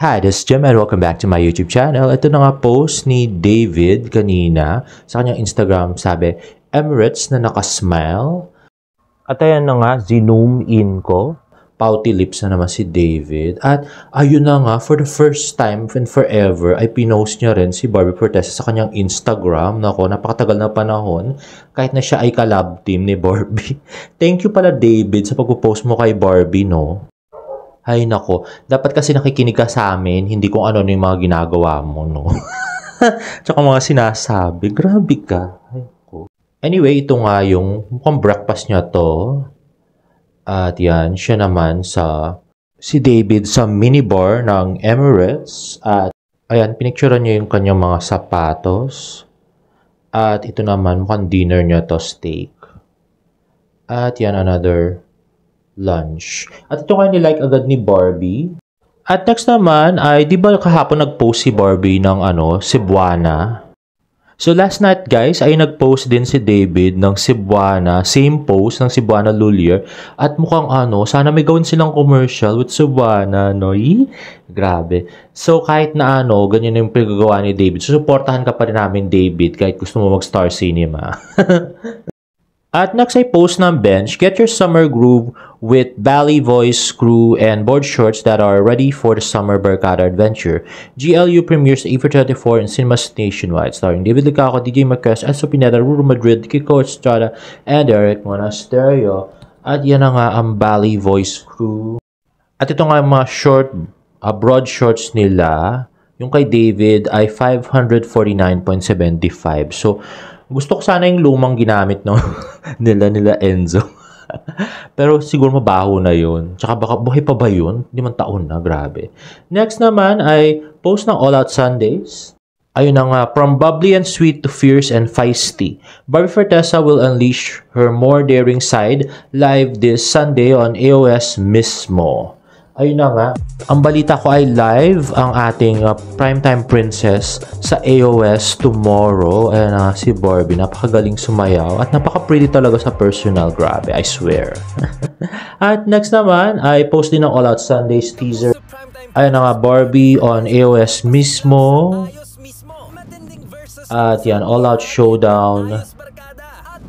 Hi, this is Jim and welcome back to my YouTube channel. Ito na nga post ni David kanina sa kanyang Instagram. Sabi, Emirates na nakasmile. At ayan na nga, zoom in ko. Pouty lips na naman si David. At ayun na nga, for the first time and forever, ay pinost niya rin si Barbie Fortesa sa kanyang Instagram. Nako, napakatagal na panahon. Kahit na siya ay collab team ni Barbie. Thank you pala David sa pagpo-post mo kay Barbie, no? Ay nako, dapat kasi nakikinig ka sa amin, hindi kung ano yung mga ginagawa mo, no? Tsaka mga sinasabi, grabe ka. Ay, ko. Anyway, ito nga yung mukhang breakfast niya to. At yan, siya naman si David sa minibar ng Emirates. At ayan, pinicturean niya yung kanyang mga sapatos. At ito naman, mukhang dinner niya to, steak. At yan, another lunch. At ito nga nilike agad ni Barbie. At next naman ay, di ba kahapon nag-post si Barbie ng Cebuana? So last night guys, ay nag-post din si David ng Cebuana. Same post ng Cebuana Lulier. At mukhang sana may gawin silang commercial with Cebuana, no? Grabe. So kahit na ganyan yung pinagagawa ni David. Susuportahan ka pa rin namin David kahit gusto mo mag-Star Cinema. At next ay post ng Bench, get your summer groove with Bally Voice crew and board shorts that are ready for the summer Barkada adventure. GLU premieres April 24 in cinemas nationwide, starring David Licaco, DJ Marquez, Enzo Pineda, Ruru Madrid, Kiko Estrada, and Eric Monasterio. At yan na nga ang Bally Voice crew. At ito nga yung mga broad shorts nila. Yung kay David ay 549.75. So, gusto ko sana yung lumang ginamit nila Enzo. Pero siguro mabaho na yun. Tsaka baka buhay pa ba yun? 5 taon na, grabe. Next naman ay post ng All Out Sundays. Ayun na nga, from bubbly and sweet to fierce and feisty. Barbie Fortesa will unleash her more daring side live this Sunday on AOS mismo. Ayun na nga, ang balita ko ay live ang ating primetime princess sa AOS tomorrow. Ayan na si Barbie, napakagaling sumayaw at napaka-pretty talaga sa personal, grabe, I swear. At next naman ay post din ng All Out Sundays teaser. Ayun na nga, Barbie on AOS mismo. At yan, All Out Showdown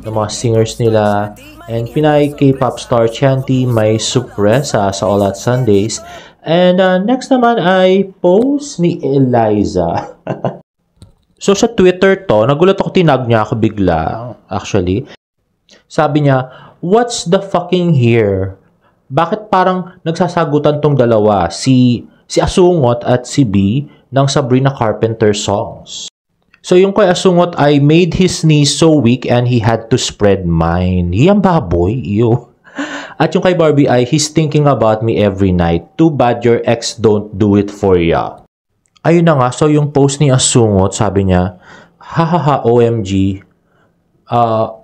ng mga singers nila. And Pinay K-pop star Chanty may surpresa sa All Out Sundays. And next naman ay post ni Eliza. So sa Twitter to, nagulat ako, tinag niya ako bigla. Actually, sabi niya, what's the fucking here? Bakit parang nagsasagutan tong dalawa? Si Asungot at si B ng Sabrina Carpenter songs. So, yung kay Asungot ay made his knees so weak and he had to spread mine. Yang baboy, iyo. At yung kay Barbie ay, he's thinking about me every night. Too bad your ex don't do it for ya. Ayun na nga, so yung post ni Asungot, sabi niya, hahaha, OMG.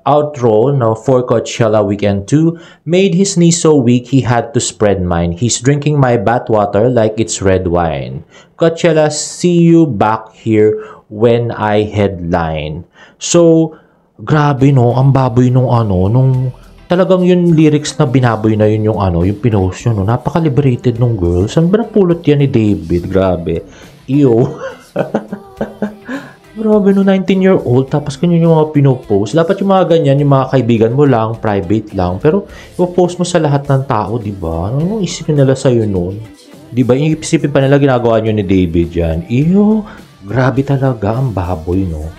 Outro for Coachella Weekend 2 made his knees so weak he had to spread mine. He's drinking my bathwater like it's red wine. Coachella, see you back here when I headline. So, grabe no, ang baboy nung talagang yung lyrics na binaboy na yun yung yung pinost yun, no. Napaka-liberated nung girl. Saan ba napulot yan ni David? Grabe. Iyo. Grabe no, 19-year-old, tapos ganyan yung mga pinopost. Dapat yung mga ganyan, yung mga kaibigan mo lang, private lang. Pero, ipopost mo sa lahat ng tao, di ba? Anong isipin nila sa'yo nun? Di ba? Yung isipin pa nila ginagawa nyo ni David yan. Iyo, grabe talaga ang baboy, no?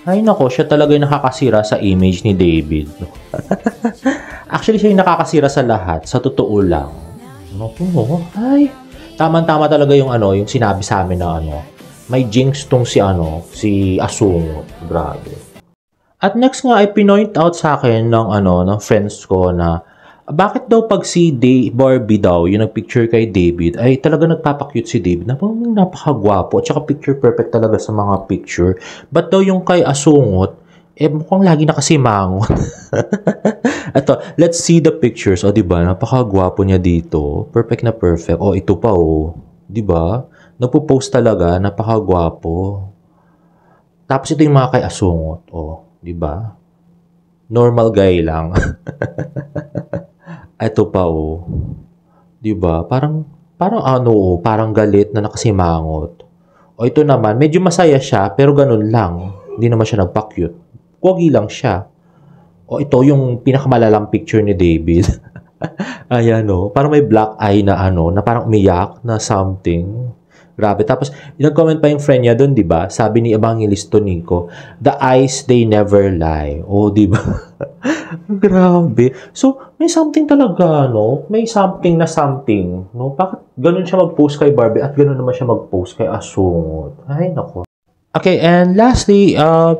Ay nako, siya talaga yung nakakasira sa image ni David, no? Actually, siya yung nakakasira sa lahat, sa totoo lang. No? Ay, tama-tama talaga yung yung sinabi sa amin na may jinx tong si Asungot. Grabe. At next nga ay pinoint out sa akin ng friends ko na bakit daw pag si Barbie daw yung nagpicture kay David ay talaga nagpapakute si David. Napakagwapo at saka picture perfect talaga sa mga picture. But daw yung kay Asungot mukhang lagi nakasimangot. Ito, let's see the pictures. O diba, napakagwapo niya dito. Perfect na perfect. O ito pa diba? Nagpo-post talaga, napakagwapo. Tapos ito yung mga kay Asungot. Di ba? Normal guy lang. Ito pa, di ba? Parang Parang parang galit na nakasimangot. O ito naman, medyo masaya siya, pero ganun lang. Hindi naman siya nagpa-cute. Pogi lang siya. O ito, yung pinakamalalang picture ni David. Ayan, parang may black eye na na parang umiyak na something. Grabe. Tapos, nag-comment pa yung friend niya doon, di ba? Sabi ni Evangelisto Nico, the eyes, they never lie. Di ba? Grabe. So, may something talaga, May something na something, Bakit ganun siya mag-post kay Barbie at ganun naman siya mag-post kay Asungot? Ay, nako. Okay, and lastly,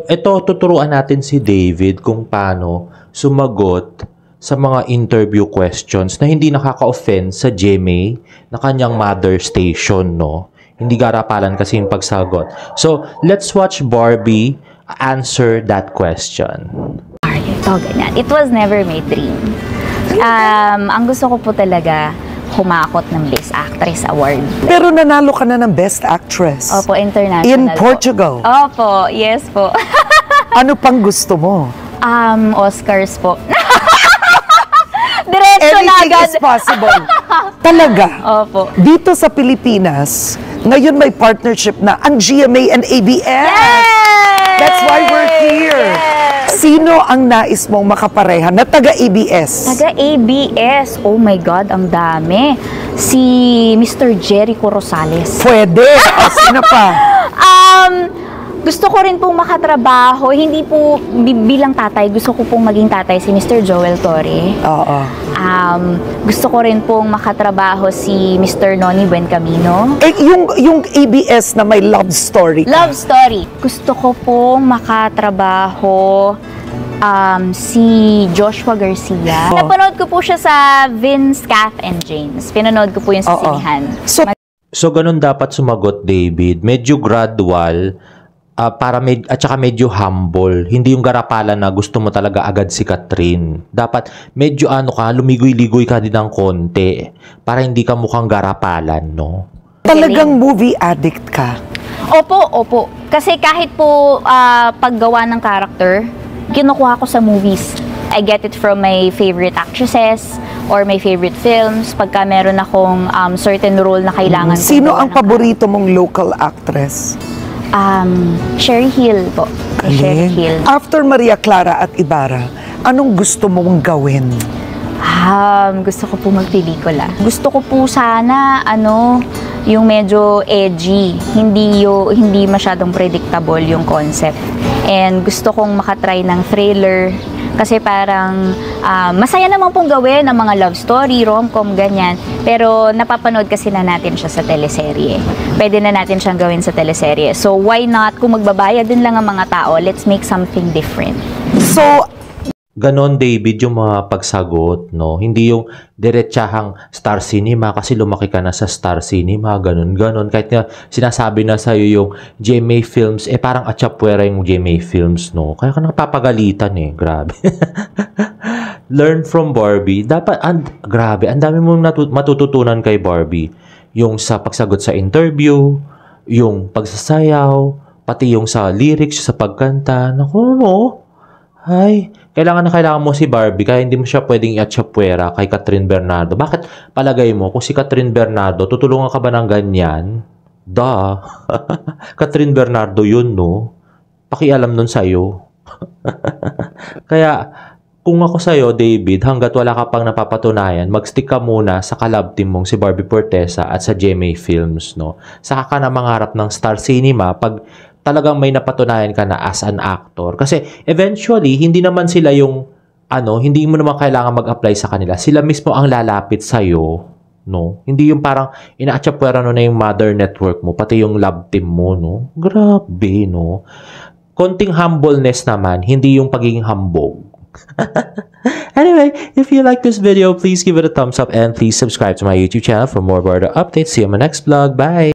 ito, tuturuan natin si David kung paano sumagot sa mga interview questions na hindi nakaka-offend sa GMA na kanyang mother station, Hindi garapalan kasi yung pagsagot. So, let's watch Barbie answer that question. Ganyan. It was never my dream. Ang gusto ko po talaga, humakot ng Best Actress Award. Pero nanalo ka na ng Best Actress. Opo, international In po. Portugal. Opo, yes po. Ano pang gusto mo? Oscars po. Diretso na Anything agad. is possible. Talaga. Opo. Dito sa Pilipinas, ngayon may partnership na ang GMA and ABS. Yes! That's why we're here. Yes! Sino ang nais mong makapareha na taga-ABS? Taga-ABS. Oh my God, ang dami. Si Mr. Jericho Rosales. Pwede. Sino pa? Gusto ko rin pong makatrabaho, hindi po bilang tatay, gusto ko pong maging tatay si Mr. Joel Torre. Oo. Gusto ko rin pong makatrabaho si Mr. Noni Buencamino. Yung ABS na may love story. Love story. Gusto ko pong makatrabaho si Joshua Garcia. Napanood ko po siya sa Vince, Kath, and James. Pinanood ko po yung sa sinihan. So, ganun dapat sumagot, David. Medyo gradual, at saka medyo humble. Hindi yung garapalan na gusto mo talaga agad si Catherine. Dapat medyo lumigoy-ligoy ka din ng konti para hindi ka mukhang garapalan, Talagang movie addict ka? Opo. Kasi kahit po paggawa ng character, kinukuha ko sa movies. I get it from my favorite actresses or my favorite films. Pagka meron akong certain role na kailangan. Sino ang paborito mong local actress? Sherry Hill po. Sherry Hill. After Maria Clara at Ibarra, anong gusto mong gawin? Gusto ko po magpelikula. Gusto ko po sana, yung medyo edgy. Hindi masyadong predictable yung concept. And gusto kong makatry ng thriller. Kasi parang masaya naman pong gawin ang mga love story, rom-com, ganyan. Pero napapanood kasi na natin siya sa teleserye. Pwede na natin siyang gawin sa teleserye. So why not, kung magbabayad din lang ang mga tao, let's make something different. So, ganon, David, yung mga pagsagot, Hindi yung diretsahang Star Cinema kasi lumaki ka na sa Star Cinema, ganon. Kahit nga sinasabi na sa'yo yung GMA Films, parang atsapuera yung GMA Films, Kaya ka napapagalitan, grabe. Learn from Barbie. Dapat, grabe, ang dami mong matututunan kay Barbie. Yung sa pagsagot sa interview, yung pagsasayaw, pati yung sa lyrics, sa pagkanta. Naku, Ay, kailangan mo si Barbie kaya hindi mo siya pwedeng i-atsapuera kay Catherine Bernardo. Bakit palagay mo kung si Catherine Bernardo, tutulungan ka ba ng ganyan? Catherine Bernardo yun, Pakialam nun sa'yo. Kaya, kung ako sa'yo, David, hanggat wala ka pang napapatunayan, mag-stick ka muna sa collab team mong si Barbie Fortesa at sa GMA Films, Saka ka na mangarap ng Star Cinema pag talagang may napatunayan ka na as an actor. Kasi eventually, hindi naman sila yung, hindi mo naman kailangan mag-apply sa kanila. Sila mismo ang lalapit sa'yo, Hindi yung parang ina-atsapuera na yung mother network mo, pati yung love team mo, Grabe, Konting humbleness naman, hindi yung pagiging hambog. Anyway, if you like this video, please give it a thumbs up and please subscribe to my YouTube channel for more Barda updates. See you in my next vlog. Bye!